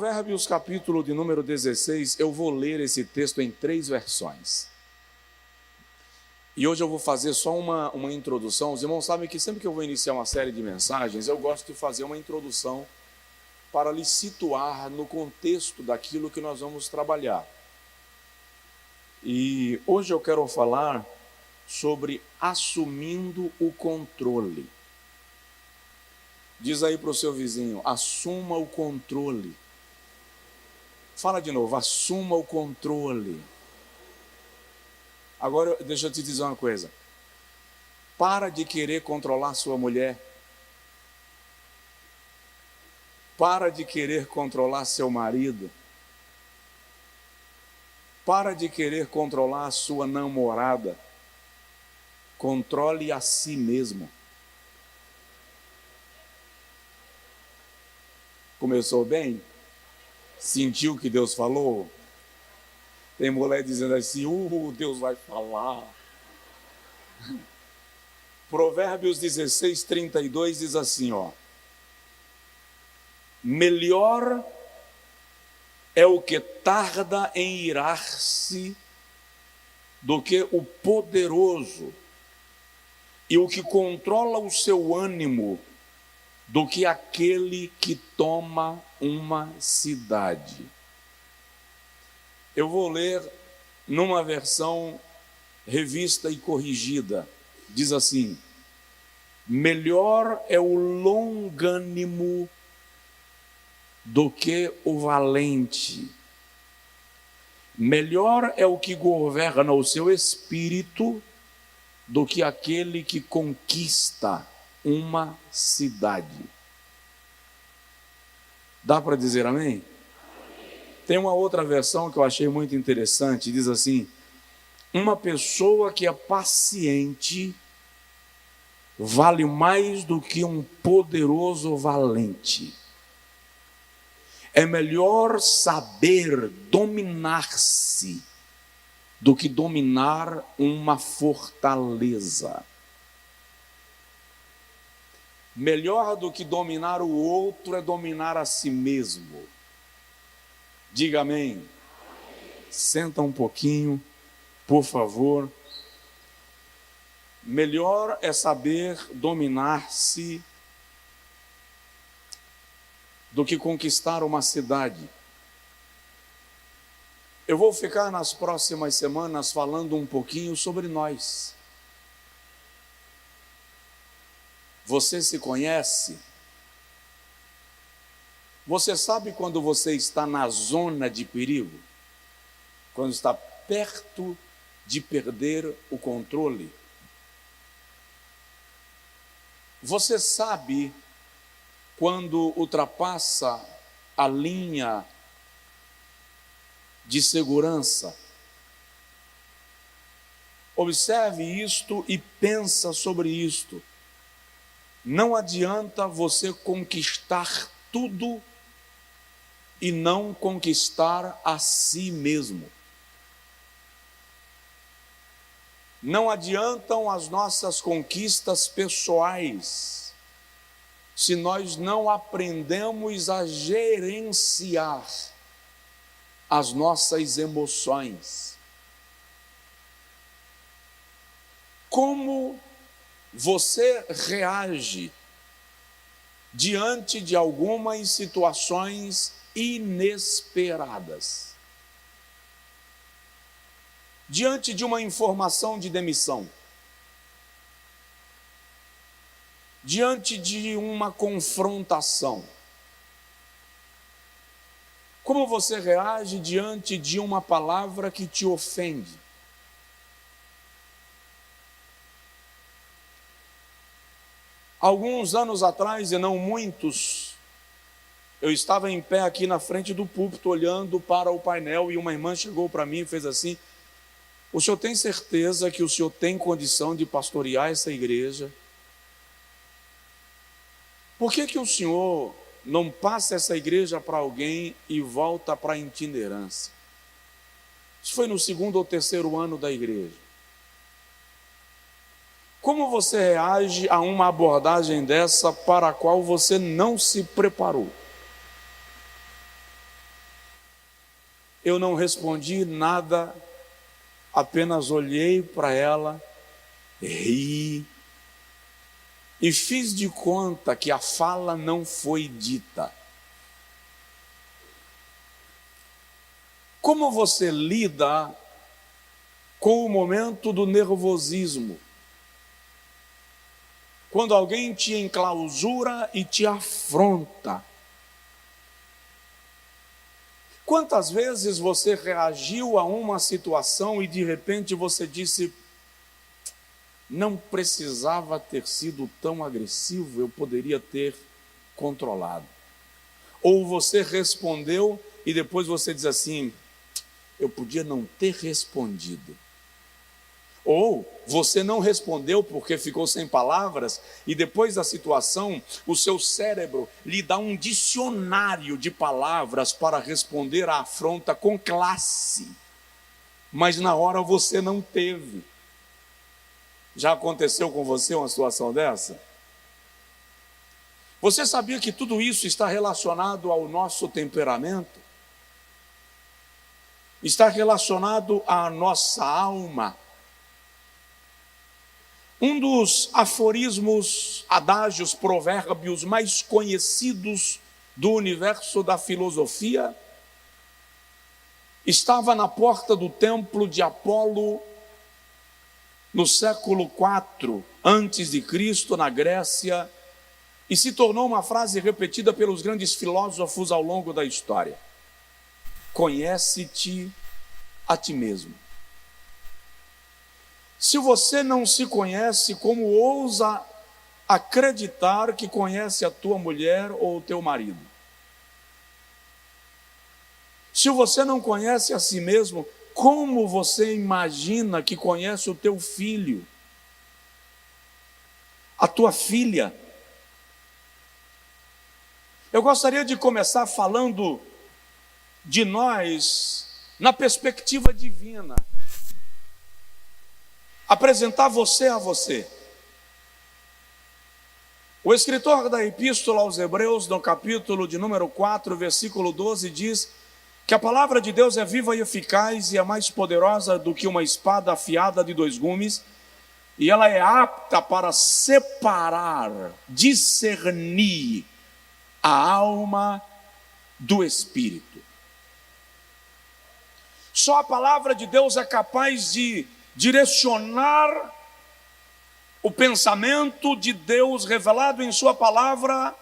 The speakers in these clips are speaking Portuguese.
Provérbios, capítulo de número 16, eu vou ler esse texto em 3 versões. E hoje eu vou fazer só uma introdução. Os irmãos sabem que sempre que eu vou iniciar uma série de mensagens, eu gosto de fazer uma introdução para lhe situar no contexto daquilo que nós vamos trabalhar. E hoje eu quero falar sobre assumindo o controle. Diz aí para o seu vizinho, assuma o controle. Fala de novo, assuma o controle. Agora, deixa eu te dizer uma coisa. Para de querer controlar sua mulher. Para de querer controlar seu marido. Para de querer controlar a sua namorada. Controle a si mesmo. Começou bem? Sentiu o que Deus falou? Tem mulher dizendo assim, Deus vai falar. Provérbios 16, 32 diz assim, melhor é o que tarda em irar-se do que o poderoso, e o que controla o seu ânimo do que aquele que toma uma cidade. Eu vou ler numa versão revista e corrigida. Diz assim, melhor é o longânimo do que o valente. Melhor é o que governa o seu espírito do que aquele que conquista uma cidade. Dá para dizer amém? Tem uma outra versão que eu achei muito interessante, diz assim, uma pessoa que é paciente vale mais do que um poderoso valente. É melhor saber dominar-se do que dominar uma fortaleza. Melhor do que dominar o outro é dominar a si mesmo. Diga amém. Senta um pouquinho, por favor. Melhor é saber dominar-se do que conquistar uma cidade. Eu vou ficar nas próximas semanas falando um pouquinho sobre nós. Você se conhece? Você sabe quando você está na zona de perigo? Quando está perto de perder o controle? Você sabe quando ultrapassa a linha de segurança? Observe isto e pensa sobre isto. Não adianta você conquistar tudo e não conquistar a si mesmo. Não adiantam as nossas conquistas pessoais se nós não aprendemos a gerenciar as nossas emoções. Como você reage diante de algumas situações inesperadas? Diante de uma informação de demissão, diante de uma confrontação, como você reage diante de uma palavra que te ofende? Alguns anos atrás, e não muitos, eu estava em pé aqui na frente do púlpito, olhando para o painel, e uma irmã chegou para mim e fez assim, o senhor tem certeza que o senhor tem condição de pastorear essa igreja? Por que o senhor não passa essa igreja para alguém e volta para a itinerância? Isso foi no 2º ou 3º ano da igreja. Como você reage a uma abordagem dessa para a qual você não se preparou? Eu não respondi nada, apenas olhei para ela, ri e fiz de conta que a fala não foi dita. Como você lida com o momento do nervosismo? Quando alguém te enclausura e te afronta. Quantas vezes você reagiu a uma situação e de repente você disse: não precisava ter sido tão agressivo, eu poderia ter controlado. Ou você respondeu e depois você diz assim: eu podia não ter respondido. Ou você não respondeu porque ficou sem palavras e depois da situação o seu cérebro lhe dá um dicionário de palavras para responder à afronta com classe. Mas na hora você não teve. Já aconteceu com você uma situação dessa? Você sabia que tudo isso está relacionado ao nosso temperamento? Está relacionado à nossa alma. Um dos aforismos, adágios, provérbios mais conhecidos do universo da filosofia estava na porta do templo de Apolo no século IV a.C., na Grécia, e se tornou uma frase repetida pelos grandes filósofos ao longo da história: conhece-te a ti mesmo. Se você não se conhece, como ousa acreditar que conhece a tua mulher ou o teu marido? Se você não conhece a si mesmo, como você imagina que conhece o teu filho, a tua filha? Eu gostaria de começar falando de nós na perspectiva divina. Apresentar você a você. O escritor da Epístola aos Hebreus, no capítulo de número 4, versículo 12, diz que a palavra de Deus é viva e eficaz e é mais poderosa do que uma espada afiada de 2 gumes, e ela é apta para separar, discernir a alma do espírito. Só a palavra de Deus é capaz de direcionar o pensamento de Deus revelado em sua palavra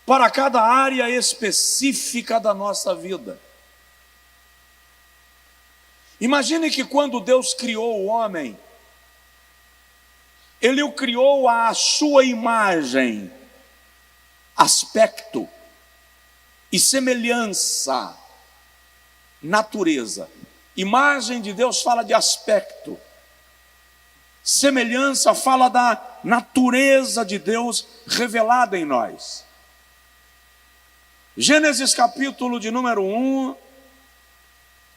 para cada área específica da nossa vida. Imagine que quando Deus criou o homem, Ele o criou à sua imagem, aspecto e semelhança, natureza. Imagem de Deus fala de aspecto, semelhança fala da natureza de Deus revelada em nós. Gênesis capítulo de número 1,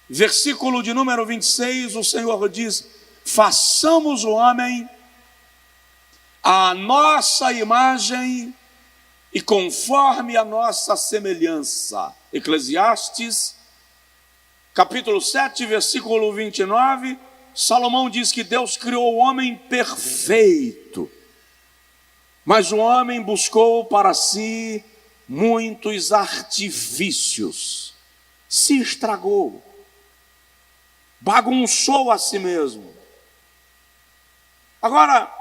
versículo de número 26, o Senhor diz: façamos o homem à nossa imagem e conforme a nossa semelhança. Eclesiastes capítulo 7, versículo 29, Salomão diz que Deus criou o homem perfeito, mas o homem buscou para si muitos artifícios, se estragou, bagunçou a si mesmo. Agora,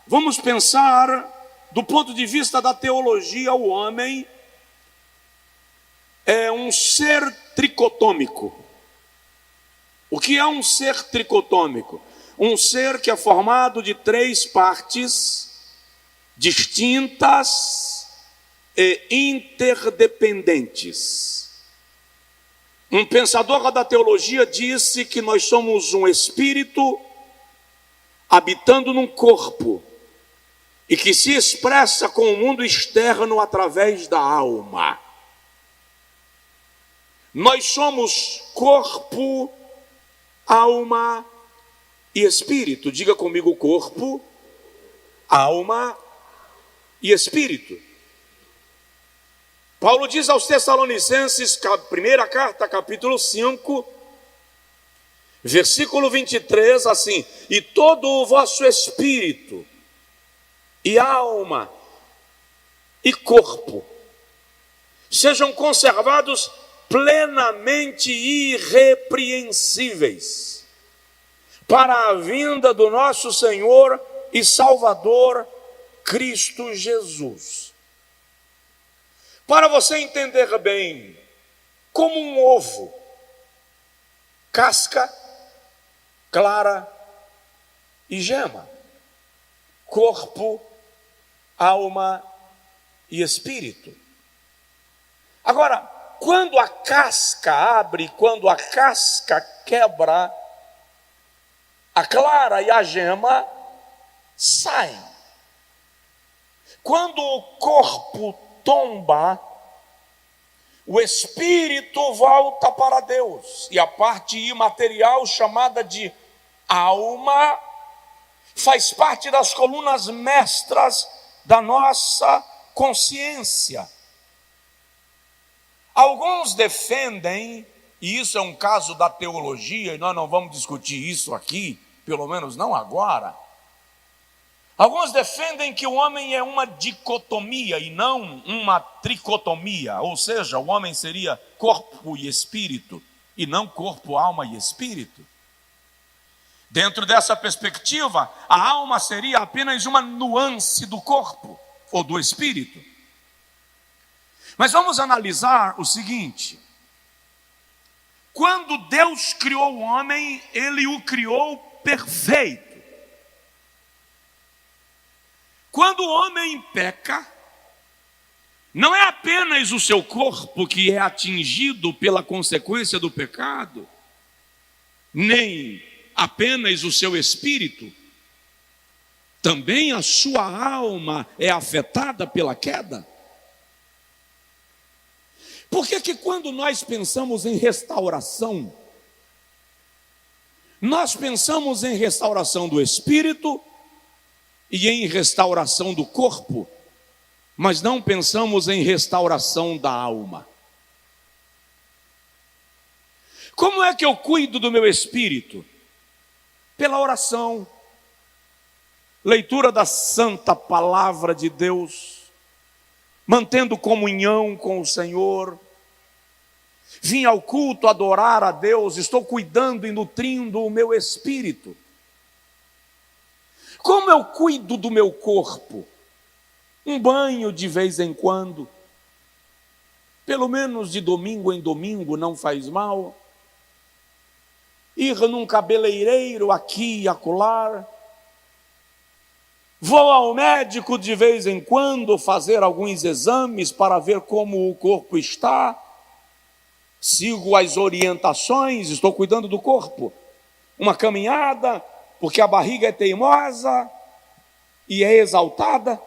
vamos pensar do ponto de vista da teologia. O homem é um ser tricotômico. O que é um ser tricotômico? Um ser que é formado de 3 partes distintas e interdependentes. Um pensador da teologia disse que nós somos um espírito habitando num corpo e que se expressa com o mundo externo através da alma. Nós somos corpo, alma e espírito. Diga comigo: corpo, alma e espírito. Paulo diz aos Tessalonicenses, primeira carta, capítulo 5, versículo 23, assim: e todo o vosso espírito, e alma, e corpo, sejam conservados plenamente irrepreensíveis, para a vinda do nosso Senhor e Salvador, Cristo Jesus. Para você entender bem, como um ovo, casca, clara e gema, corpo, alma e espírito. Agora, quando a casca abre, quando a casca quebra, a clara e a gema saem. Quando o corpo tomba, o espírito volta para Deus, e a parte imaterial chamada de alma faz parte das colunas mestras da nossa consciência. Alguns defendem, e isso é um caso da teologia, e nós não vamos discutir isso aqui, pelo menos não agora. Alguns defendem que o homem é uma dicotomia e não uma tricotomia, ou seja, o homem seria corpo e espírito, e não corpo, alma e espírito. Dentro dessa perspectiva, a alma seria apenas uma nuance do corpo ou do espírito. Mas vamos analisar o seguinte: quando Deus criou o homem, Ele o criou perfeito. Quando o homem peca, não é apenas o seu corpo que é atingido pela consequência do pecado, nem apenas o seu espírito, também a sua alma é afetada pela queda. Por que quando nós pensamos em restauração, nós pensamos em restauração do espírito e em restauração do corpo, mas não pensamos em restauração da alma? Como é que eu cuido do meu espírito? Pela oração, leitura da santa palavra de Deus, mantendo comunhão com o Senhor, vim ao culto adorar a Deus, estou cuidando e nutrindo o meu espírito. Como eu cuido do meu corpo? Um banho de vez em quando, pelo menos de domingo em domingo, não faz mal. Ir num cabeleireiro aqui e acolá. Vou ao médico de vez em quando fazer alguns exames para ver como o corpo está. Sigo as orientações, estou cuidando do corpo. Uma caminhada, porque a barriga é teimosa e é exaltada.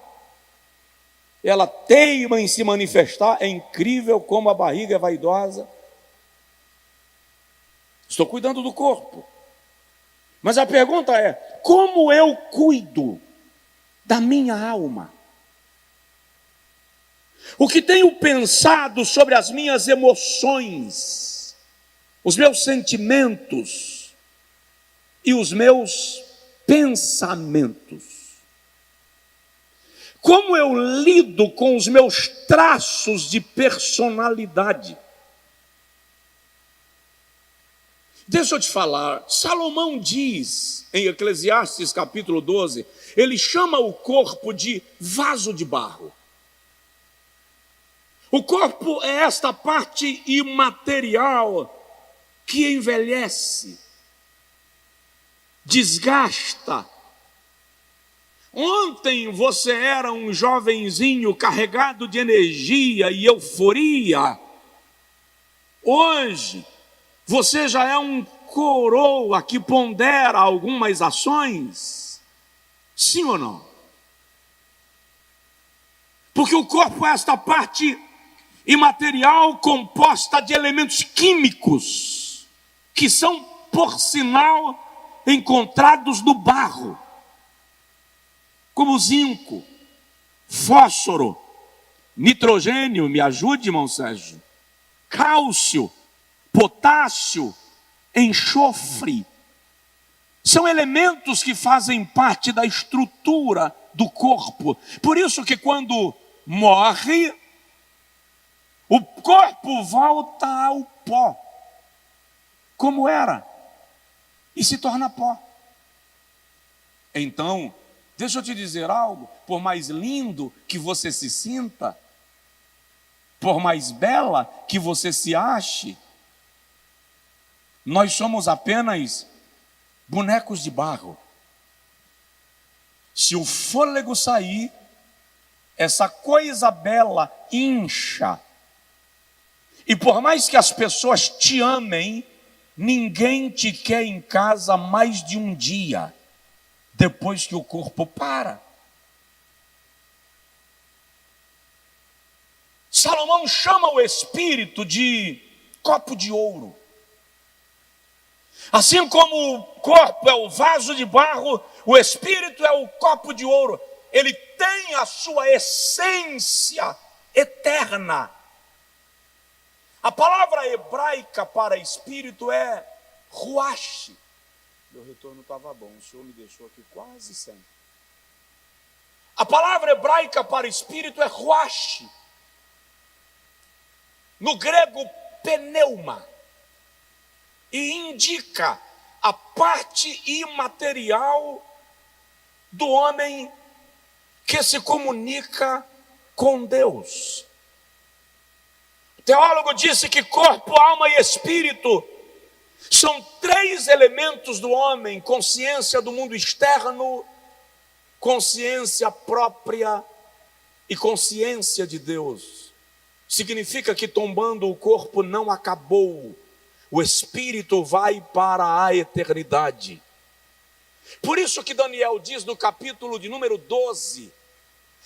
Ela teima em se manifestar, é incrível como a barriga é vaidosa. Estou cuidando do corpo. Mas a pergunta é: como eu cuido da minha alma? O que tenho pensado sobre as minhas emoções, os meus sentimentos e os meus pensamentos? Como eu lido com os meus traços de personalidade? Deixa eu te falar, Salomão diz em Eclesiastes capítulo 12, ele chama o corpo de vaso de barro. O corpo é esta parte imaterial que envelhece, desgasta. Ontem você era um jovenzinho carregado de energia e euforia. Hoje você já é um coroa que pondera algumas ações. Sim ou não? Porque o corpo é esta parte imaterial composta de elementos químicos que são, por sinal, encontrados no barro, como zinco, fósforo, nitrogênio, me ajude, irmão Sérgio, cálcio, potássio, enxofre. São elementos que fazem parte da estrutura do corpo. Por isso que quando morre, o corpo volta ao pó, como era, e se torna pó. Então, deixa eu te dizer algo, por mais lindo que você se sinta, por mais bela que você se ache, nós somos apenas bonecos de barro. Se o fôlego sair, essa coisa bela incha. E por mais que as pessoas te amem, ninguém te quer em casa mais de um dia, depois que o corpo para. Salomão chama o espírito de copo de ouro. Assim como o corpo é o vaso de barro, o espírito é o copo de ouro. Ele tem a sua essência eterna. A palavra hebraica para espírito é ruach. Meu retorno estava bom, o senhor me deixou aqui quase sem. A palavra hebraica para espírito é ruach. No grego, pneuma. E indica a parte imaterial do homem que se comunica com Deus. O teólogo disse que corpo, alma e espírito são três elementos do homem: consciência do mundo externo, consciência própria e consciência de Deus. Significa que tombando o corpo não acabou, o espírito vai para a eternidade. Por isso que Daniel diz no capítulo de número 12,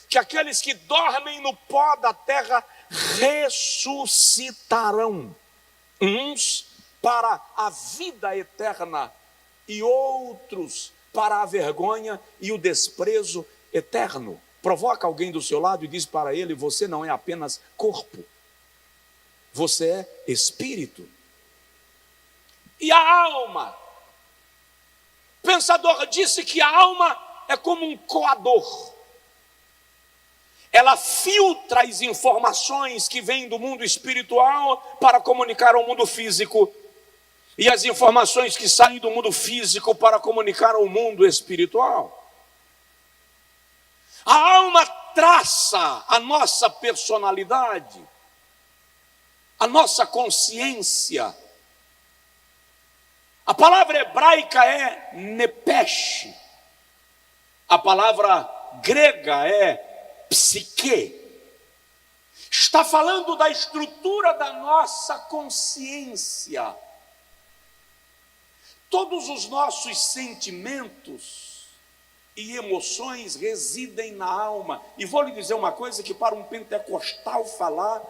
que aqueles que dormem no pó da terra ressuscitarão, uns para a vida eterna e outros para a vergonha e o desprezo eterno. Provoca alguém do seu lado e diz para ele: você não é apenas corpo, você é espírito. E a alma? O pensador disse que a alma é como um coador. Ela filtra as informações que vêm do mundo espiritual para comunicar ao mundo físico, e as informações que saem do mundo físico para comunicar ao mundo espiritual. A alma traça a nossa personalidade, a nossa consciência. A palavra hebraica é nepesh. A palavra grega é psique. Está falando da estrutura da nossa consciência. Todos os nossos sentimentos e emoções residem na alma. E vou lhe dizer uma coisa que para um pentecostal falar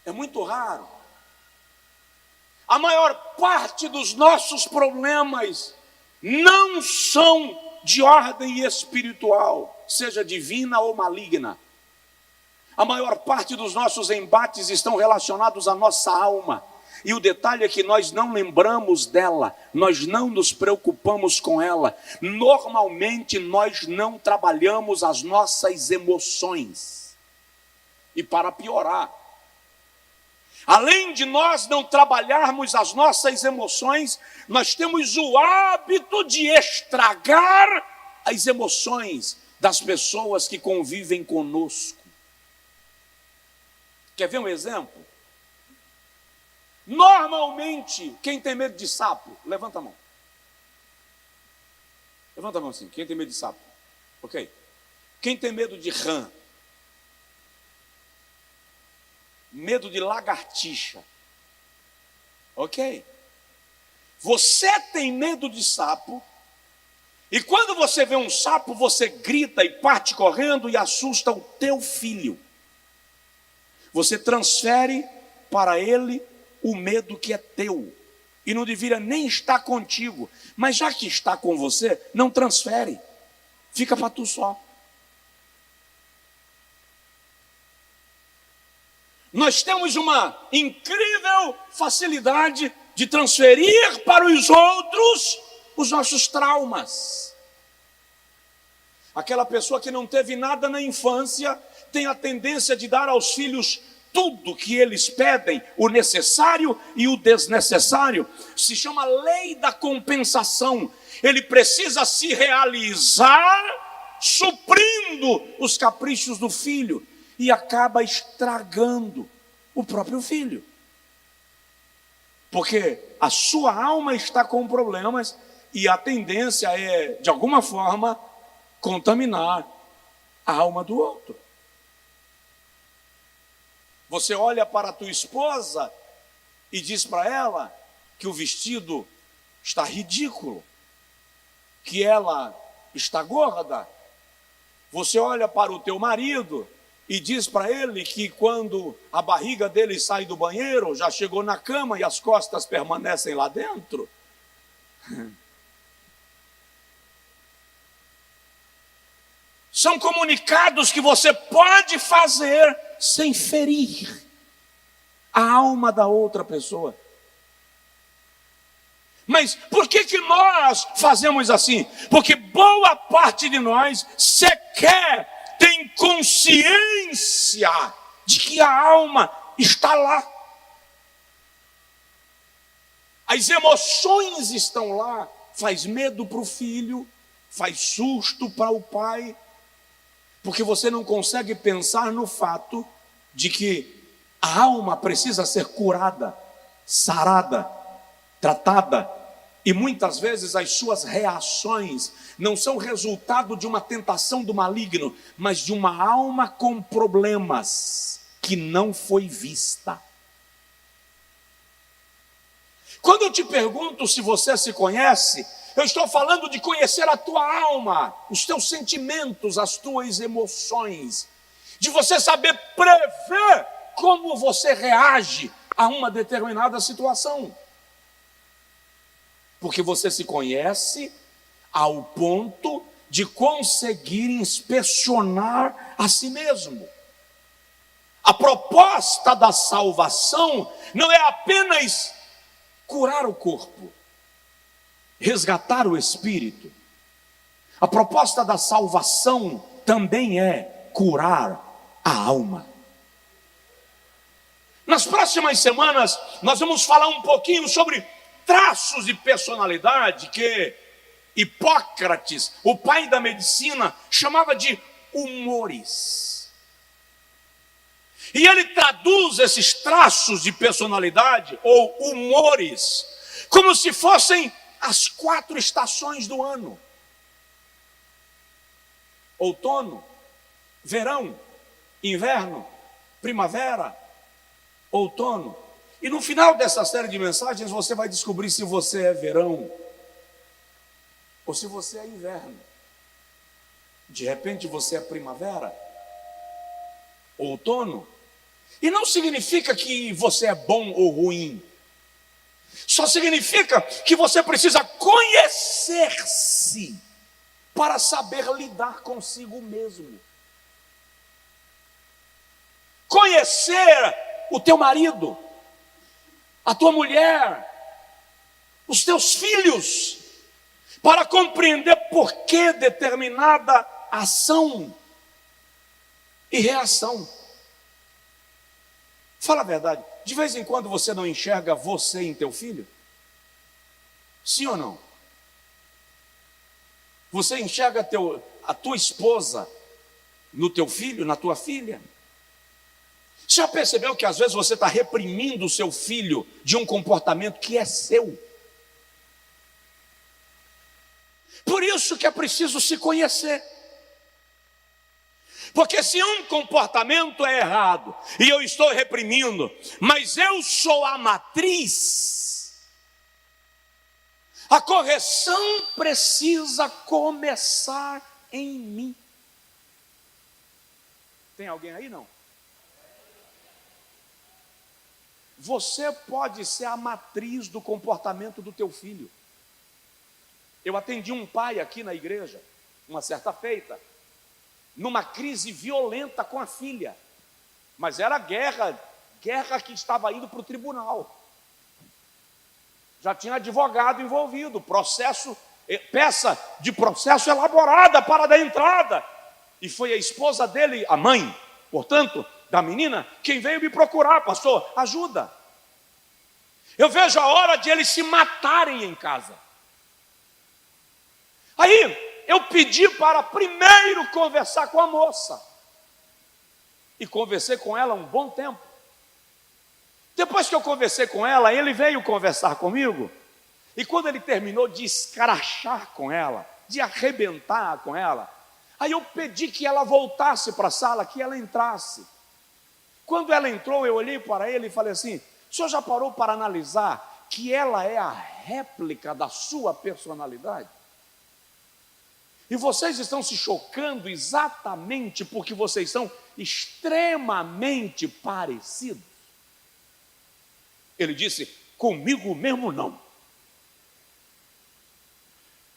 é muito raro. A maior parte dos nossos problemas não são de ordem espiritual, seja divina ou maligna. A maior parte dos nossos embates estão relacionados à nossa alma. E o detalhe é que nós não lembramos dela, nós não nos preocupamos com ela. Normalmente nós não trabalhamos as nossas emoções. E para piorar, além de nós não trabalharmos as nossas emoções, nós temos o hábito de estragar as emoções das pessoas que convivem conosco. Quer ver um exemplo? Normalmente, quem tem medo de sapo, levanta a mão. Levanta a mão assim, quem tem medo de sapo? Ok. Quem tem medo de rã? Medo de lagartixa? Ok. Você tem medo de sapo, e quando você vê um sapo, você grita e parte correndo e assusta o teu filho. Você transfere para ele o medo que é teu, e não deveria nem estar contigo, mas já que está com você, não transfere, fica para tu só. Nós temos uma incrível facilidade de transferir para os outros os nossos traumas. Aquela pessoa que não teve nada na infância tem a tendência de dar aos filhos tudo que eles pedem, o necessário e o desnecessário. Se chama lei da compensação. Ele precisa se realizar suprindo os caprichos do filho e acaba estragando o próprio filho. Porque a sua alma está com problemas e a tendência é, de alguma forma, contaminar a alma do outro. Você olha para a tua esposa e diz para ela que o vestido está ridículo, que ela está gorda. Você olha para o teu marido e diz para ele que quando a barriga dele sai do banheiro, já chegou na cama e as costas permanecem lá dentro. São comunicados que você pode fazer sem ferir a alma da outra pessoa. Mas por que nós fazemos assim? Porque boa parte de nós sequer tem consciência de que a alma está lá. As emoções estão lá. Faz medo para o filho, faz susto para o pai, porque você não consegue pensar no fato de que a alma precisa ser curada, sarada, tratada, e muitas vezes as suas reações não são resultado de uma tentação do maligno, mas de uma alma com problemas que não foi vista. Quando eu te pergunto se você se conhece, eu estou falando de conhecer a tua alma, os teus sentimentos, as tuas emoções, de você saber prever como você reage a uma determinada situação. Porque você se conhece ao ponto de conseguir inspecionar a si mesmo. A proposta da salvação não é apenas curar o corpo, resgatar o espírito. A proposta da salvação também é curar a alma. Nas próximas semanas, nós vamos falar um pouquinho sobre traços de personalidade que Hipócrates, o pai da medicina, chamava de humores. E ele traduz esses traços de personalidade, ou humores, como se fossem as 4 estações do ano: outono, verão, inverno, primavera, outono. E no final dessa série de mensagens você vai descobrir se você é verão ou se você é inverno. De repente você é primavera, outono. E não significa que você é bom ou ruim. Só significa que você precisa conhecer-se para saber lidar consigo mesmo. Conhecer o teu marido, a tua mulher, os teus filhos, para compreender por que determinada ação e reação. Fala a verdade, de vez em quando você não enxerga você em teu filho? Sim ou não? Você enxerga a tua esposa no teu filho, na tua filha? Já percebeu que às vezes você está reprimindo o seu filho de um comportamento que é seu? Por isso que é preciso se conhecer. Porque se um comportamento é errado e eu estou reprimindo, mas eu sou a matriz, a correção precisa começar em mim. Tem alguém aí, não? Você pode ser a matriz do comportamento do teu filho. Eu atendi um pai aqui na igreja, uma certa feita, numa crise violenta com a filha. Mas era guerra guerra que estava indo para o tribunal. Já tinha advogado envolvido, peça de processo elaborada para dar entrada. E foi a esposa dele, a mãe, portanto, da menina, quem veio me procurar: pastor, ajuda. Eu vejo a hora de eles se matarem em casa. Aí eu pedi para primeiro conversar com a moça. E conversei com ela um bom tempo. Depois que eu conversei com ela, ele veio conversar comigo. E quando ele terminou de escrachar com ela, de arrebentar com ela, aí eu pedi que ela voltasse para a sala, que ela entrasse. Quando ela entrou, eu olhei para ele e falei assim: o senhor já parou para analisar que ela é a réplica da sua personalidade? E vocês estão se chocando exatamente porque vocês são extremamente parecidos. Ele disse: comigo mesmo não.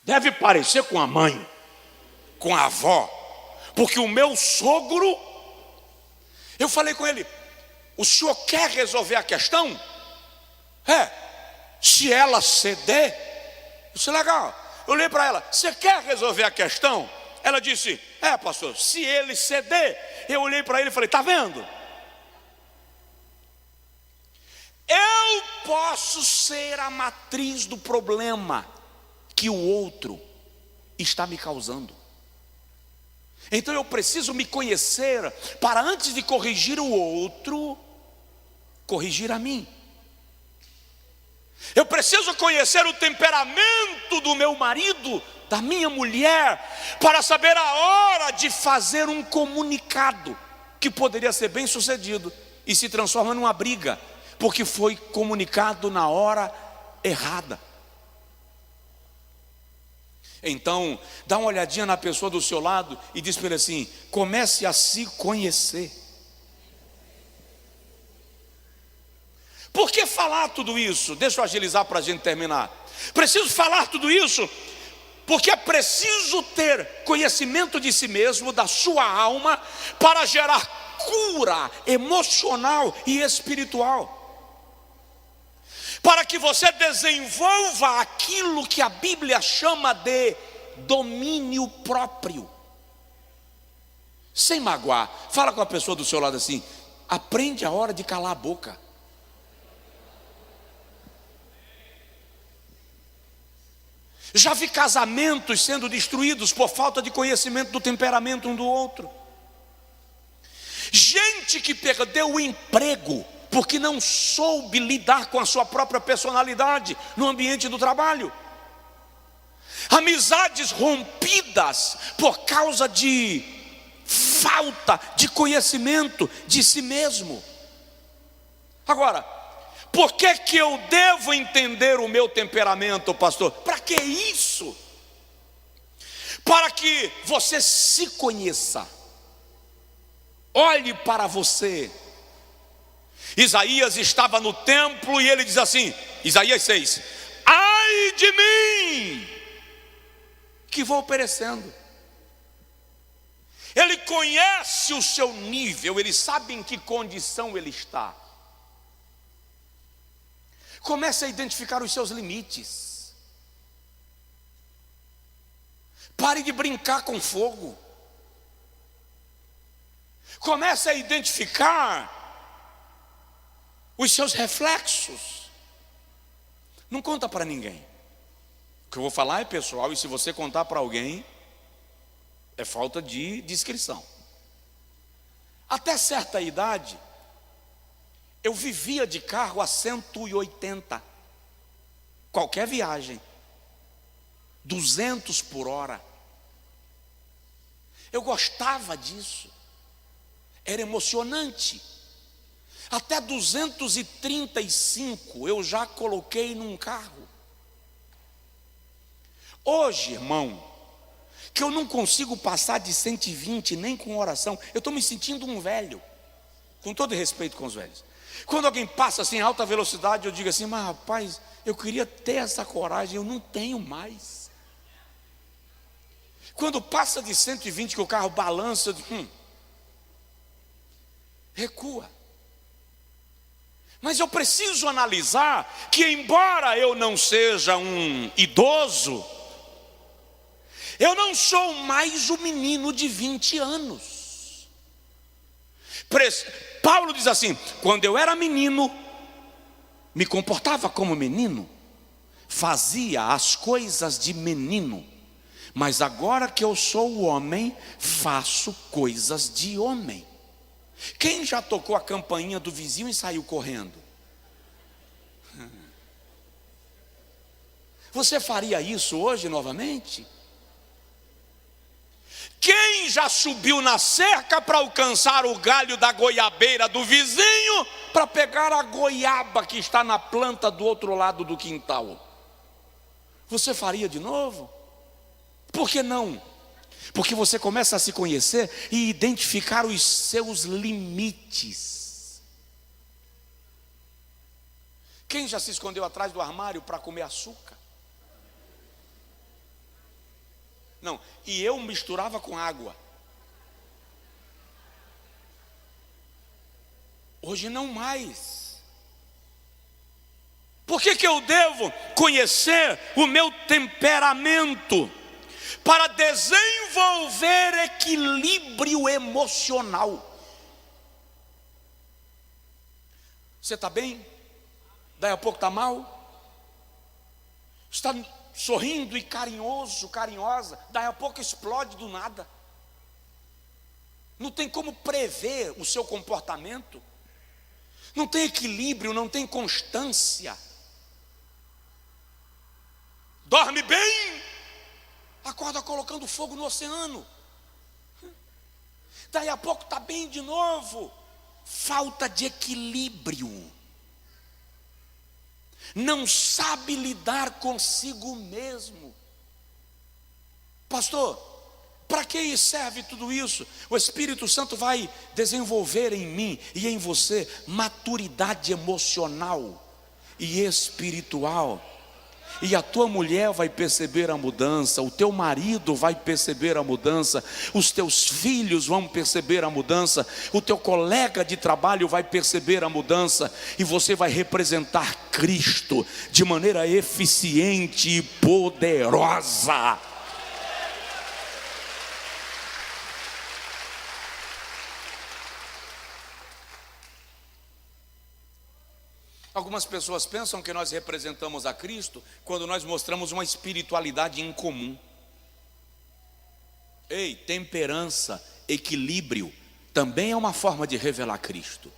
Deve parecer com a mãe, com a avó, porque o meu sogro... Eu falei com ele: o senhor quer resolver a questão? Se ela ceder, isso é legal. Eu olhei para ela: você quer resolver a questão? Ela disse: pastor, se ele ceder. Eu olhei para ele e falei: está vendo? Eu posso ser a matriz do problema que o outro está me causando. Então eu preciso me conhecer para, antes de corrigir o outro, corrigir a mim. Eu preciso conhecer o temperamento do meu marido, da minha mulher, para saber a hora de fazer um comunicado que poderia ser bem sucedido e se transforma numa briga, porque foi comunicado na hora errada. Então, dá uma olhadinha na pessoa do seu lado e diz para ele assim: comece a se conhecer. Por que falar tudo isso? Deixa eu agilizar para a gente terminar. Preciso falar tudo isso porque é preciso ter conhecimento de si mesmo, da sua alma, para gerar cura emocional e espiritual. Para que você desenvolva aquilo que a Bíblia chama de domínio próprio. Sem magoar, fala com a pessoa do seu lado assim: aprende a hora de calar a boca. Já vi casamentos sendo destruídos por falta de conhecimento do temperamento um do outro. Gente que perdeu o emprego porque não soube lidar com a sua própria personalidade no ambiente do trabalho. Amizades rompidas por causa de falta de conhecimento de si mesmo. Agora, por que eu devo entender o meu temperamento, pastor? Para que isso? Para que você se conheça. Olhe para você. Isaías estava no templo e ele diz assim, Isaías 6: ai de mim, que vou perecendo. Ele conhece o seu nível, ele sabe em que condição ele está. Comece a identificar os seus limites. Pare de brincar com fogo. Comece a identificar os seus reflexos. Não conta para ninguém. O que eu vou falar é pessoal, e se você contar para alguém, é falta de discrição. Até certa idade, eu vivia de carro a 180, qualquer viagem, 200 por hora. Eu gostava disso, era emocionante. Até 235 eu já coloquei num carro. Hoje, irmão, que eu não consigo passar de 120 nem com oração, eu estou me sentindo um velho, com todo respeito com os velhos. Quando alguém passa assim em alta velocidade, eu digo assim, mas rapaz, eu queria ter essa coragem, eu não tenho mais. Quando passa de 120 que o carro balança, eu digo, recua. Mas eu preciso analisar que, embora eu não seja um idoso, eu não sou mais o menino de 20 anos. Paulo diz assim: quando eu era menino, me comportava como menino, fazia as coisas de menino, mas agora que eu sou homem, faço coisas de homem. Quem já tocou a campainha do vizinho e saiu correndo? Você faria isso hoje novamente? Quem já subiu na cerca para alcançar o galho da goiabeira do vizinho, para pegar a goiaba que está na planta do outro lado do quintal? Você faria de novo? Por que não? Porque você começa a se conhecer e identificar os seus limites. Quem já se escondeu atrás do armário para comer açúcar? Não, e eu misturava com água. Hoje não mais. Por que eu devo conhecer o meu temperamento? Para desenvolver equilíbrio emocional. Você está bem? Daí a pouco está mal? Está sorrindo e carinhoso, carinhosa, daí a pouco explode do nada. Não tem como prever o seu comportamento. Não tem equilíbrio, não tem constância. Dorme bem, acorda colocando fogo no oceano. Daí a pouco está bem de novo. Falta de equilíbrio. Não sabe lidar consigo mesmo. Pastor, para que serve tudo isso? O Espírito Santo vai desenvolver em mim e em você maturidade emocional e espiritual. E a tua mulher vai perceber a mudança, o teu marido vai perceber a mudança, os teus filhos vão perceber a mudança, o teu colega de trabalho vai perceber a mudança, e você vai representar Cristo de maneira eficiente e poderosa. Algumas pessoas pensam que nós representamos a Cristo quando nós mostramos uma espiritualidade incomum. Ei, temperança, equilíbrio, também é uma forma de revelar Cristo.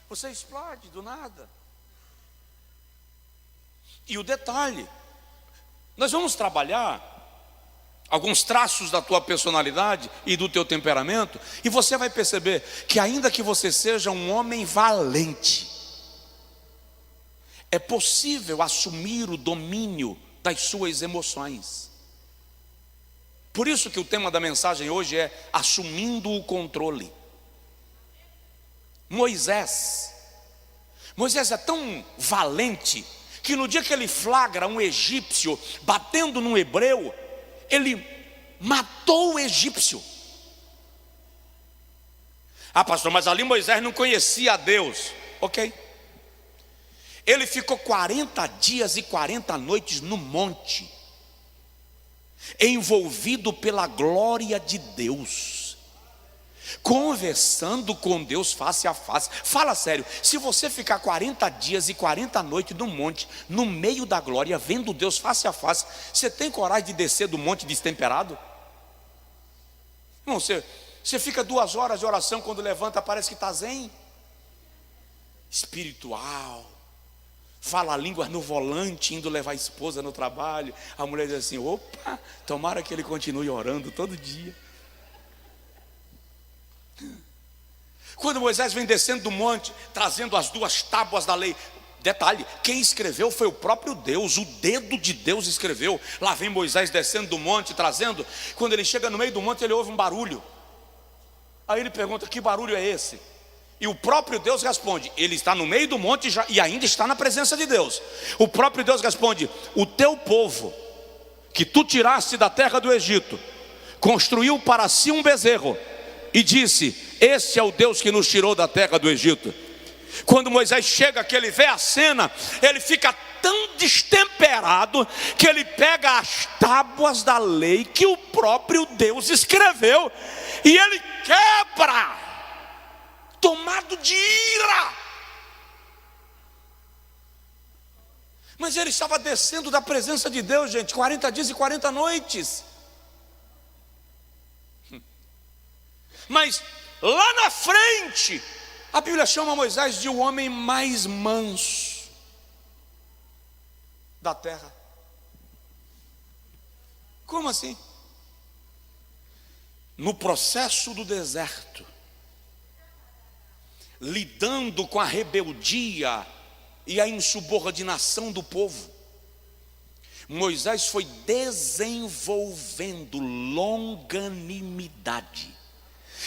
Você explode do nada. E o detalhe, nós vamos trabalhar alguns traços da tua personalidade e do teu temperamento, e você vai perceber que ainda que você seja um homem valente, é possível assumir o domínio das suas emoções. Por isso que o tema da mensagem hoje é assumindo o controle. Moisés é tão valente que no dia que ele flagra um egípcio batendo num hebreu, ele matou o egípcio. Ah, pastor, mas ali Moisés não conhecia a Deus. Ok. Ele ficou 40 dias e 40 noites no monte, envolvido pela glória de Deus, conversando com Deus face a face. Fala sério, se você ficar 40 dias e 40 noites no monte, no meio da glória, vendo Deus face a face, você tem coragem de descer do monte destemperado? Não, você fica 2 horas de oração, quando levanta parece que está zen, espiritual, fala línguas no volante, indo levar a esposa no trabalho. A mulher diz assim: opa, tomara que ele continue orando todo dia. Quando Moisés vem descendo do monte, trazendo as 2 tábuas da lei, detalhe, quem escreveu foi o próprio Deus, o dedo de Deus escreveu. Lá vem Moisés descendo do monte, trazendo. Quando ele chega no meio do monte, ele ouve um barulho. Aí ele pergunta: que barulho é esse? E o próprio Deus responde. Ele está no meio do monte e ainda está na presença de Deus. O próprio Deus responde: o teu povo, que tu tiraste da terra do Egito, construiu para si um bezerro e disse: este é o Deus que nos tirou da terra do Egito. Quando Moisés chega, que ele vê a cena, ele fica tão destemperado que ele pega as tábuas da lei que o próprio Deus escreveu e ele quebra, tomado de ira. Mas ele estava descendo da presença de Deus, gente, 40 dias e 40 noites. Mas lá na frente, a Bíblia chama Moisés de o homem mais manso da terra. Como assim? No processo do deserto, lidando com a rebeldia e a insubordinação do povo, Moisés foi desenvolvendo longanimidade.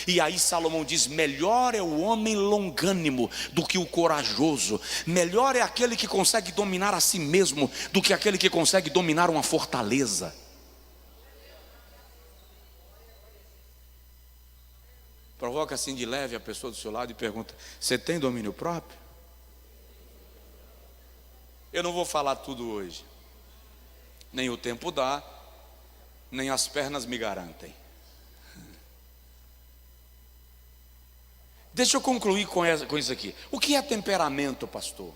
E aí Salomão diz: melhor é o homem longânimo do que o corajoso. Melhor é aquele que consegue dominar a si mesmo do que aquele que consegue dominar uma fortaleza. Provoca assim de leve a pessoa do seu lado e pergunta: você tem domínio próprio? Eu não vou falar tudo hoje. Nem o tempo dá, nem as pernas me garantem. Deixa eu concluir com isso aqui. O que é temperamento, pastor?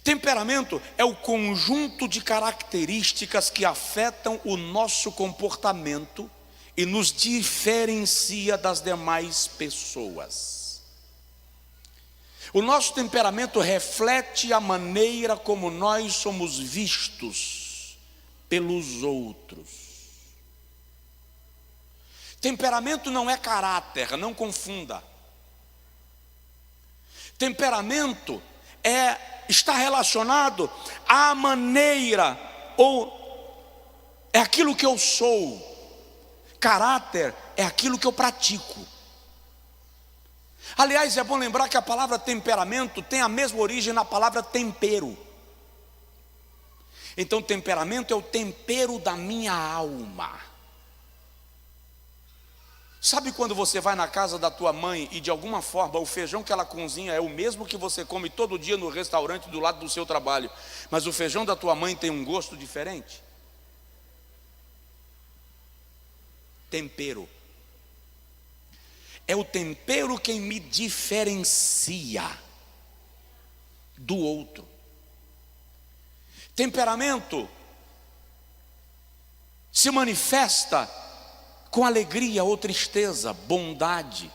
Temperamento é o conjunto de características que afetam o nosso comportamento e nos diferencia das demais pessoas. O nosso temperamento reflete a maneira como nós somos vistos pelos outros. Temperamento não é caráter, não confunda. Temperamento está relacionado à maneira, ou é aquilo que eu sou. Caráter é aquilo que eu pratico. Aliás, é bom lembrar que a palavra temperamento tem a mesma origem na palavra tempero. Então, temperamento é o tempero da minha alma. Sabe quando você vai na casa da tua mãe e de alguma forma o feijão que ela cozinha é o mesmo que você come todo dia no restaurante do lado do seu trabalho, mas o feijão da tua mãe tem um gosto diferente? Tempero. É o tempero quem me diferencia do outro. Temperamento se manifesta com alegria ou tristeza, bondade.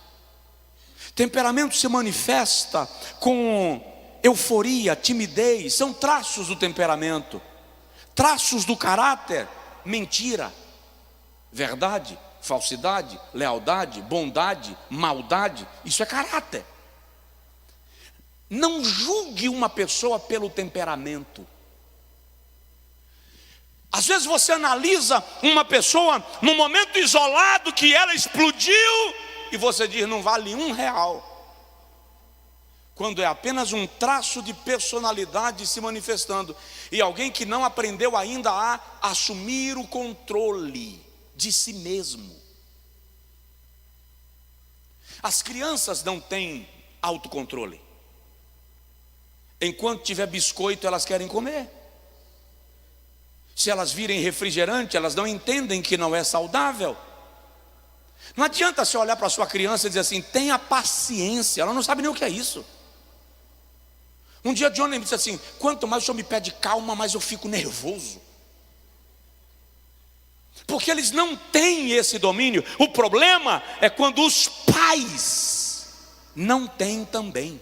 Temperamento se manifesta com euforia, timidez. São traços do temperamento. Traços do caráter: mentira, verdade, falsidade, lealdade, bondade, maldade. Isso é caráter. Não julgue uma pessoa pelo temperamento. Às vezes você analisa uma pessoa num momento isolado que ela explodiu e você diz: não vale R$1. Quando é apenas um traço de personalidade se manifestando, e alguém que não aprendeu ainda a assumir o controle de si mesmo. As crianças não têm autocontrole. Enquanto tiver biscoito, elas querem comer. Se elas virem refrigerante, elas não entendem que não é saudável. Não adianta você olhar para a sua criança e dizer assim: tenha paciência. Ela não sabe nem o que é isso. Um dia Johnny me disse assim: quanto mais o senhor me pede calma, mais eu fico nervoso. Porque eles não têm esse domínio. O problema é quando os pais não têm também.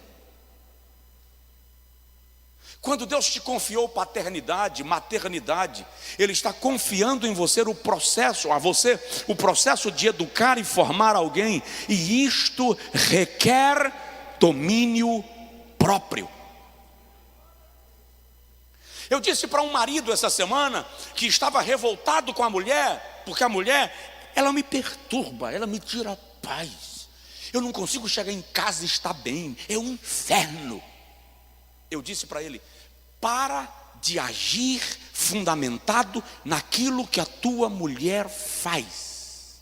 Quando Deus te confiou paternidade, maternidade, Ele está confiando em você o processo de educar e formar alguém, e isto requer domínio próprio. Eu disse para um marido essa semana que estava revoltado com a mulher, porque a mulher, ela me perturba, ela me tira a paz. Eu não consigo chegar em casa e estar bem, é um inferno. Eu disse para ele: para de agir fundamentado naquilo que a tua mulher faz.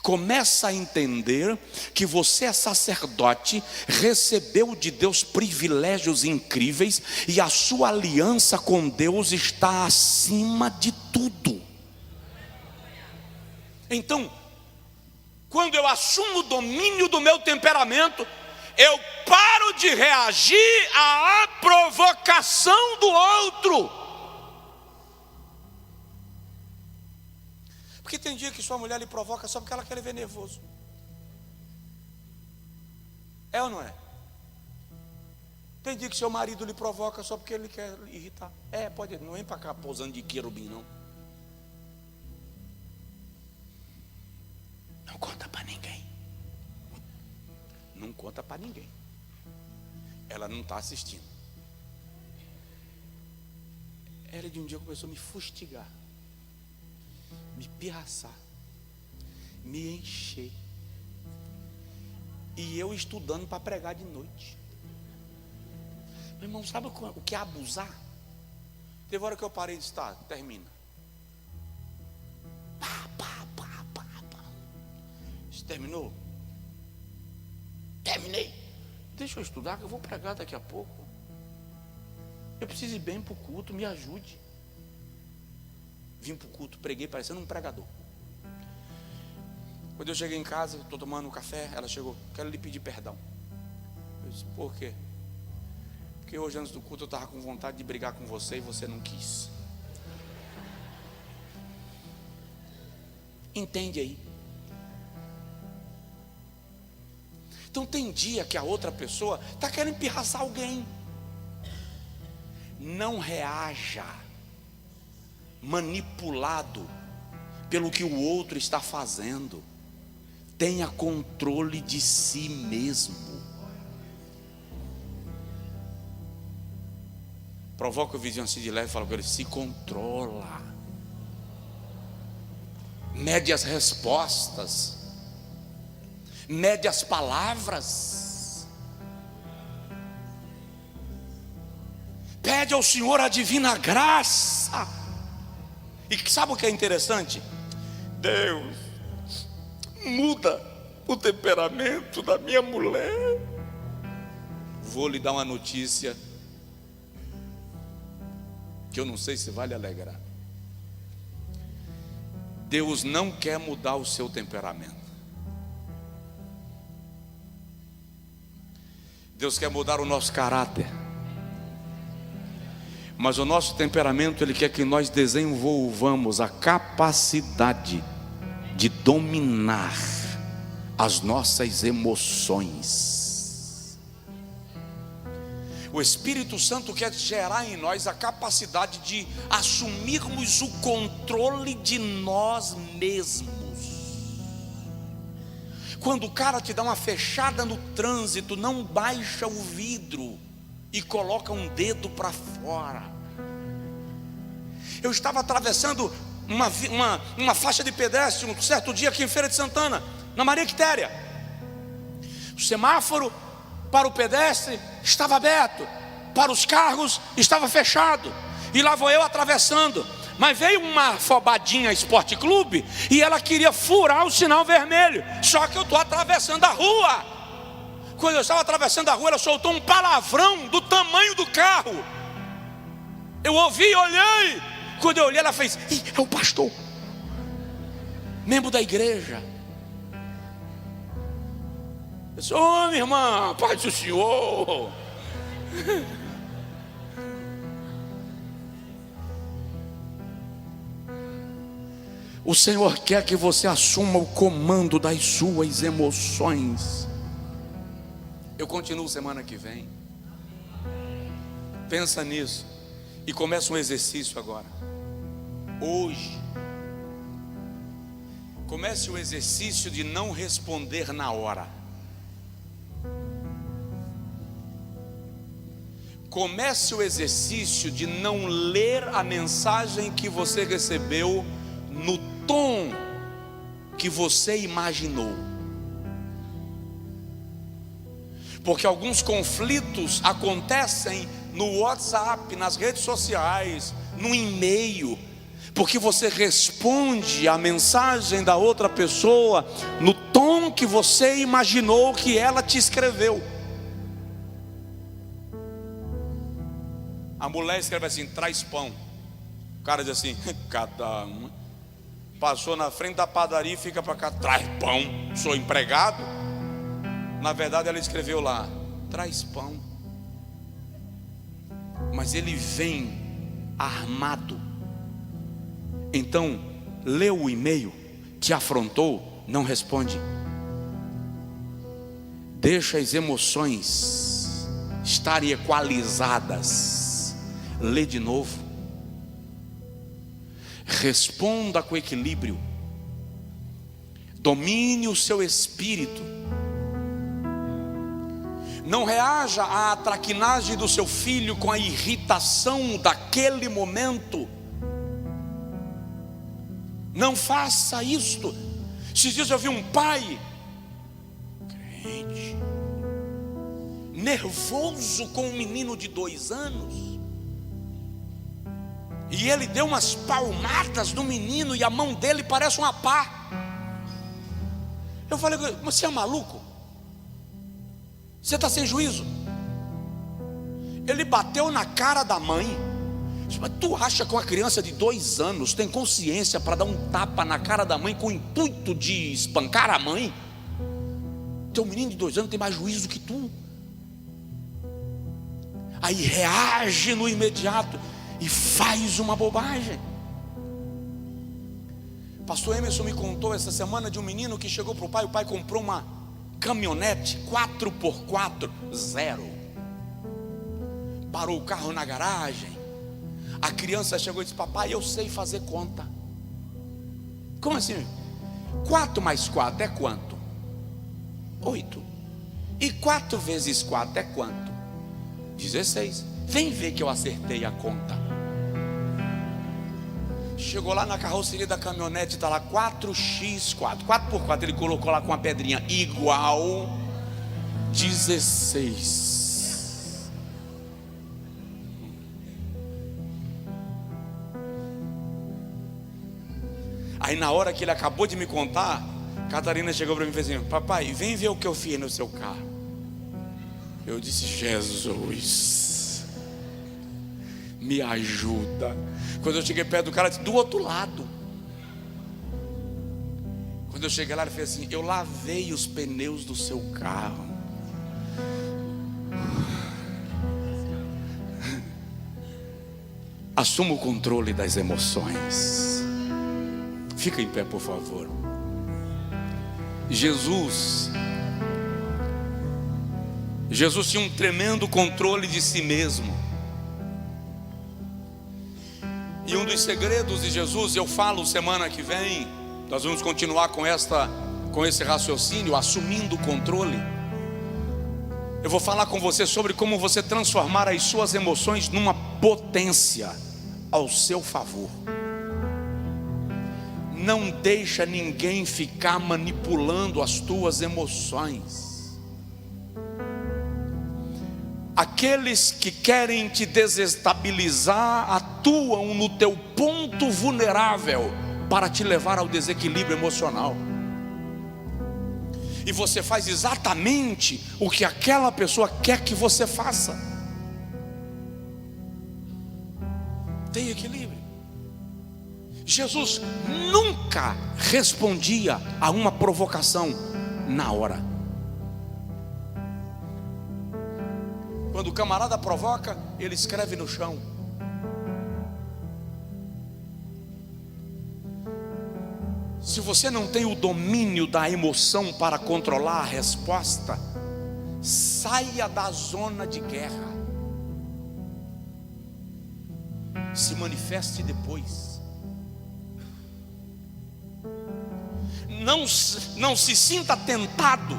Começa a entender que você é sacerdote, recebeu de Deus privilégios incríveis e a sua aliança com Deus está acima de tudo. Então, quando eu assumo o domínio do meu temperamento, eu paro de reagir à provocação do outro. Porque tem dia que sua mulher lhe provoca só porque ela quer ver nervoso. É ou não é? Tem dia que seu marido lhe provoca só porque ele quer lhe irritar. É, pode, não vem para cá pousando de querubim, não. Não conta para ninguém. Não conta para ninguém. Ela não está assistindo. Ela de um dia começou a me fustigar, me pirraçar, me encher. E eu estudando para pregar de noite. Meu irmão, sabe o que é abusar? Teve hora que eu parei e disse, tá, termina. Pá, pá, pá, pá, pá. Você terminou? Terminei. Deixa eu estudar que eu vou pregar daqui a pouco. Eu preciso ir bem para o culto, me ajude. Vim para o culto, preguei parecendo um pregador. Quando eu cheguei em casa, estou tomando um café, ela chegou, quero lhe pedir perdão. Eu disse, por quê? Porque hoje antes do culto eu estava com vontade de brigar com você e você não quis. Entende aí? Então tem dia que a outra pessoa está querendo pirraçar alguém. Não reaja manipulado pelo que o outro está fazendo. Tenha controle de si mesmo. Provoca o vizinho assim de leve e fala com ele, se controla. Mede as respostas. Mede as palavras. Pede ao Senhor a divina graça. E sabe o que é interessante? Deus muda o temperamento da minha mulher. Vou lhe dar uma notícia que eu não sei se vai lhe alegrar. Deus não quer mudar o seu temperamento. Deus quer mudar o nosso caráter. Mas o nosso temperamento, Ele quer que nós desenvolvamos a capacidade de dominar as nossas emoções. O Espírito Santo quer gerar em nós a capacidade de assumirmos o controle de nós mesmos. Quando o cara te dá uma fechada no trânsito, não baixa o vidro e coloca um dedo para fora. Eu estava atravessando uma faixa de pedestre um certo dia aqui em Feira de Santana, na Maria Quitéria. O semáforo para o pedestre estava aberto, para os carros estava fechado, e lá vou eu atravessando. Mas veio uma afobadinha Esporte Clube e ela queria furar o sinal vermelho. Só que eu estou atravessando a rua. Quando eu estava atravessando a rua, ela soltou um palavrão do tamanho do carro. Eu ouvi, olhei. Quando eu olhei, ela fez, é o pastor, membro da igreja. Eu disse, ô minha irmã, paz do Senhor. O Senhor quer que você assuma o comando das suas emoções. Eu continuo semana que vem. Pensa nisso. E começa um exercício agora. Hoje. Comece o exercício de não responder na hora. Comece o exercício de não ler a mensagem que você recebeu no tom que você imaginou. Porque alguns conflitos acontecem no WhatsApp, nas redes sociais, no e-mail, porque você responde a mensagem da outra pessoa no tom que você imaginou que ela te escreveu. A mulher escreve assim: traz pão. O cara diz assim: cada um. Passou na frente da padaria e fica para cá: traz pão, sou empregado. Na verdade ela escreveu lá: traz pão. Mas ele vem armado. Então, leu o e-mail, te afrontou, não responde. Deixa as emoções estarem equalizadas. Lê de novo. Responda com equilíbrio. Domine o seu espírito. Não reaja à traquinagem do seu filho com a irritação daquele momento. Não faça isto. Esses dias eu vi um pai crente, nervoso com um menino de 2 anos. E ele deu umas palmadas no menino e a mão dele parece uma pá. Eu falei: mas você é maluco? Você está sem juízo? Ele bateu na cara da mãe. Mas tu acha que uma criança de 2 anos tem consciência para dar um tapa na cara da mãe com o intuito de espancar a mãe? Teu menino de 2 anos tem mais juízo que tu. Aí reage no imediato e faz uma bobagem. Pastor Emerson me contou essa semana de um menino que chegou para o pai comprou uma caminhonete 4x4 zero. Parou o carro na garagem. A criança chegou e disse: papai, eu sei fazer conta. Como assim? 4 mais 4 é quanto? 8. E 4 vezes 4 é quanto? 16. Vem ver que eu acertei a conta. Chegou lá na carroceria da caminhonete, está lá 4x4. 4x4 ele colocou lá com uma pedrinha igual 16. Aí na hora que ele acabou de me contar, Catarina chegou para mim e fez assim: papai, vem ver o que eu fiz no seu carro. Eu disse: Jesus, me ajuda. Quando eu cheguei perto do cara, disse: do outro lado. Quando eu cheguei lá, ele fez assim: eu lavei os pneus do seu carro. Assuma o controle das emoções. Fica em pé, por favor. Jesus tinha um tremendo controle de si mesmo. E um dos segredos de Jesus, eu falo semana que vem, nós vamos continuar com esse raciocínio, assumindo o controle. Eu vou falar com você sobre como você transformar as suas emoções numa potência ao seu favor. Não deixa ninguém ficar manipulando as tuas emoções. Aqueles que querem te desestabilizar atuam no teu ponto vulnerável para te levar ao desequilíbrio emocional. E você faz exatamente o que aquela pessoa quer que você faça. Tem equilíbrio. Jesus nunca respondia a uma provocação na hora. Quando o camarada provoca, ele escreve no chão. Se você não tem o domínio da emoção para controlar a resposta, saia da zona de guerra. Se manifeste depois. Não se sinta tentado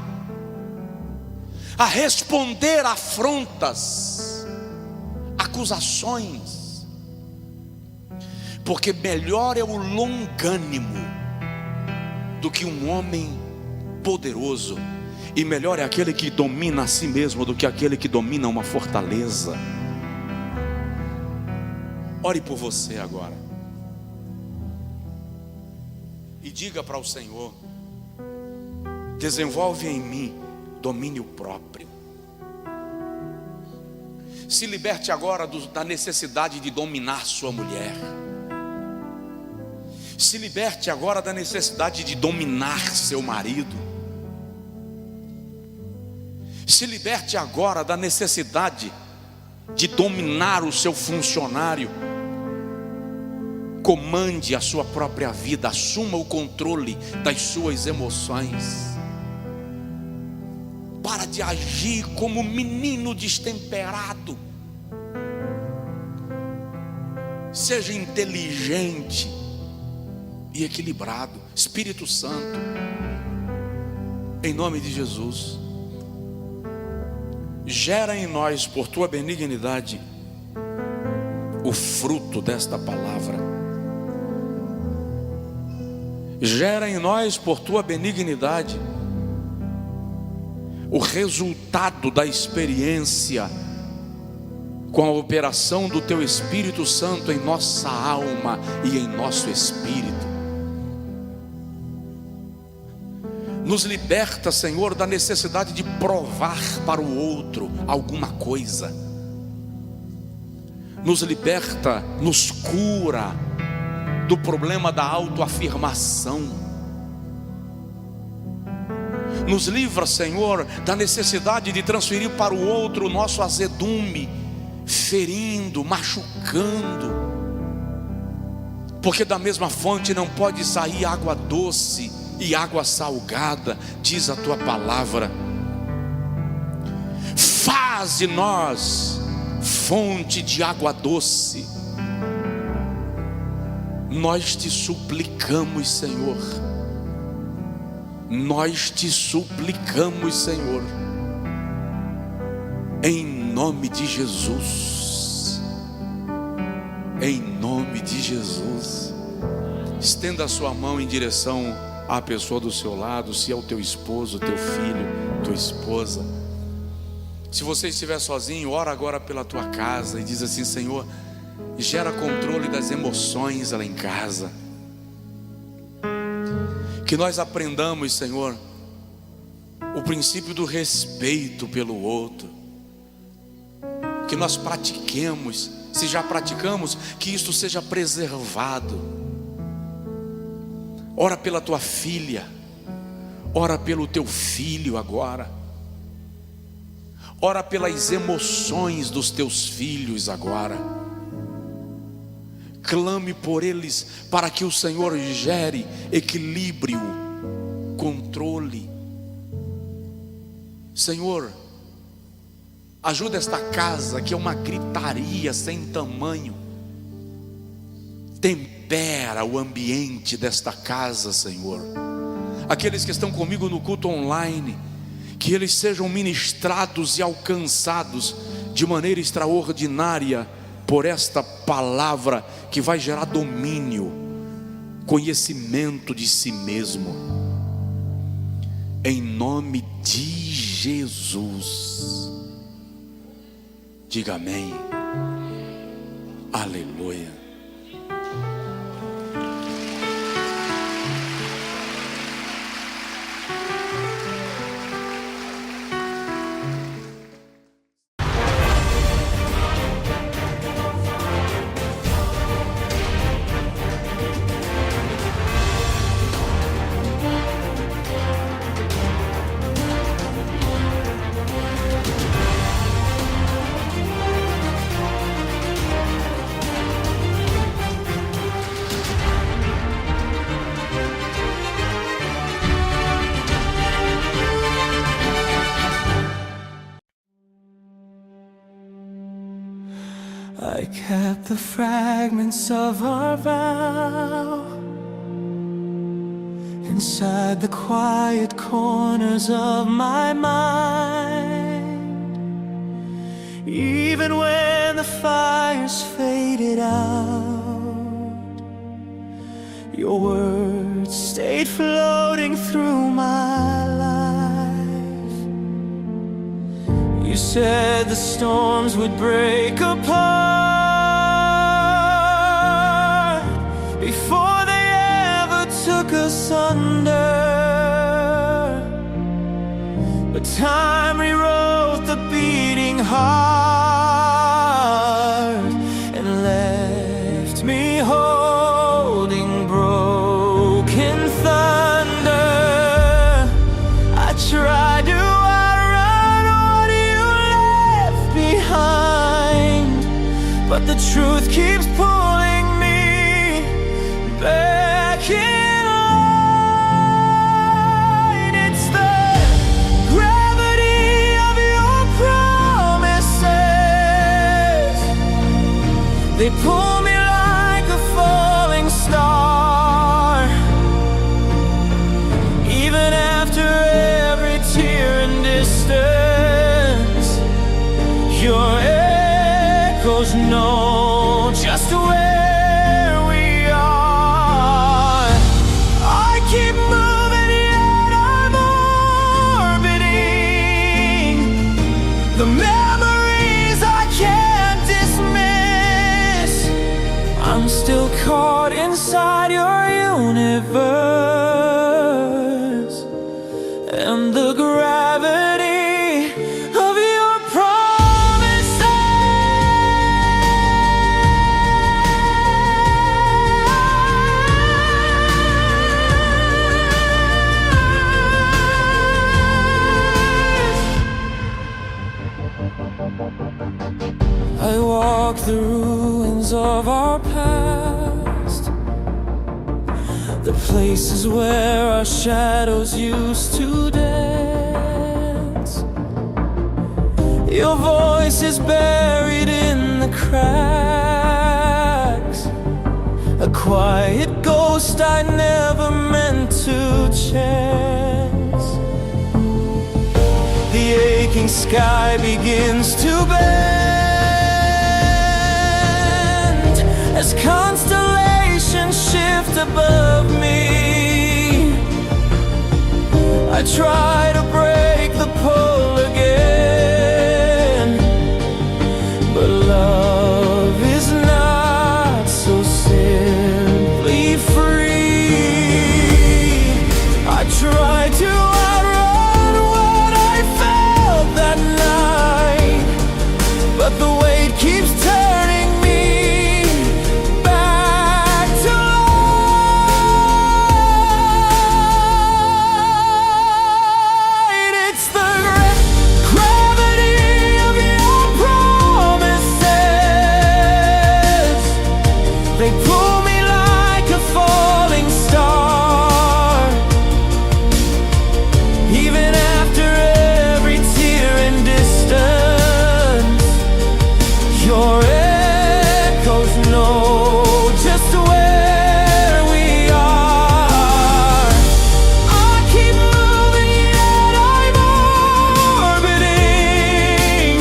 a responder afrontas, acusações, porque melhor é o longânimo do que um homem poderoso, e melhor é aquele que domina a si mesmo do que aquele que domina uma fortaleza. Ore por você agora. e diga para o Senhor: desenvolve em mim domínio próprio. Se liberte agora da necessidade de dominar sua mulher. Se liberte agora da necessidade de dominar seu marido. Se liberte agora da necessidade de dominar o seu funcionário. Comande a sua própria vida, assuma o controle das suas emoções. Para de agir como menino destemperado. Seja inteligente e equilibrado. Espírito Santo, em nome de Jesus, gera em nós, por tua benignidade, o fruto desta palavra. Gera em nós, por tua benignidade, o resultado da experiência com a operação do teu Espírito Santo em nossa alma e em nosso espírito. Nos liberta, Senhor, da necessidade de provar para o outro alguma coisa. Nos liberta, nos cura do problema da autoafirmação. Nos livra, Senhor, da necessidade de transferir para o outro o nosso azedume, ferindo, machucando. Porque da mesma fonte não pode sair água doce e água salgada, diz a tua palavra. Faz de nós fonte de água doce. Nós te suplicamos, Senhor. Nós te suplicamos, Senhor, em nome de Jesus. Em nome de Jesus. Estenda a sua mão em direção à pessoa do seu lado, se é o teu esposo, teu filho, tua esposa. Se você estiver sozinho, ora agora pela tua casa e diz assim: Senhor, gera controle das emoções lá em casa. Que nós aprendamos, Senhor, o princípio do respeito pelo outro. Que nós pratiquemos, se já praticamos, que isto seja preservado. Ora pela tua filha, ora pelo teu filho agora. Ora pelas emoções dos teus filhos agora. Clame por eles para que o Senhor gere equilíbrio, controle. Senhor, ajuda esta casa que é uma gritaria sem tamanho. Tempera o ambiente desta casa, Senhor. Aqueles que estão comigo no culto online, que eles sejam ministrados e alcançados de maneira extraordinária por esta palavra que vai gerar domínio, conhecimento de si mesmo. Em nome de Jesus. Diga amém. Aleluia. I kept the fragments of our vow inside the quiet corners of my mind. Even when the fires faded out, your words stayed floating through my life. You said the storms would break apart before they ever took us time rewrote the beating heart and left me holding broken thunder. I tried to outrun what you left behind, but the truth keeps pulling me back in. They pull me like a falling star. Even after every tear and distance, your echoes know just where we are. I keep moving yet I'm orbiting the memories I can't dismiss. I'm still caught inside your universe and the gravity of your promises. I walk the ruins of our past, the places where our shadows used to dance. Your voice is buried in the cracks, a quiet ghost I never meant to chance. The aching sky begins to bend as constellations shift above me. I try to break the pull again, but love is not so simply free. I try to outrun what I felt that night, but the weight keeps turning me back to light. It's the gravity of your promises. They pull me like a falling star. Even after every tear and distance, your echoes know just where we are. I keep moving yet I'm orbiting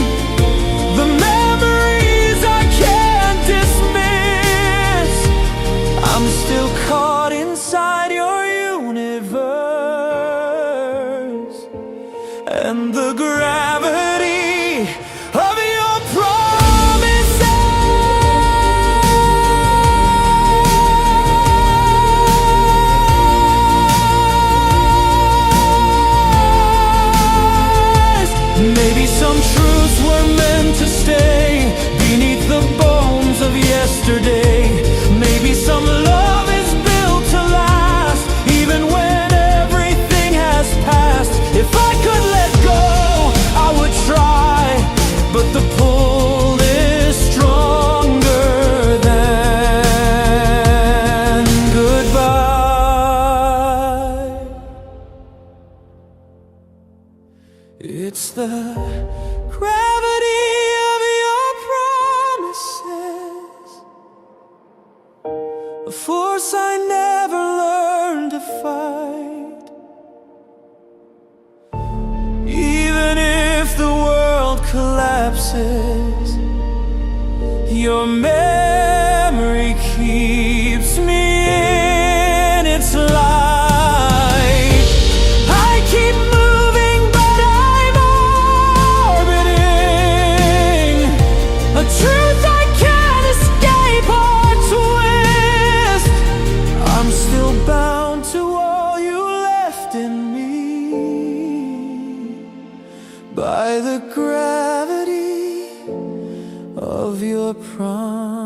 the memories I can't dismiss. I'm still caught inside your universe and the gravity of your promises. Maybe some truths were meant to stay beneath the bones of yesterday. Maybe some love is built to last, even when everything has passed. If I could let go, I would try, but the pull is stronger than goodbye. It's the gravity of your promises, a force I never learned to fight. Even if the world collapses, your memory keeps me in its light. I keep moving, but I'm orbiting a truth I can't escape or twist. I'm still bound to all you left in me, your promise.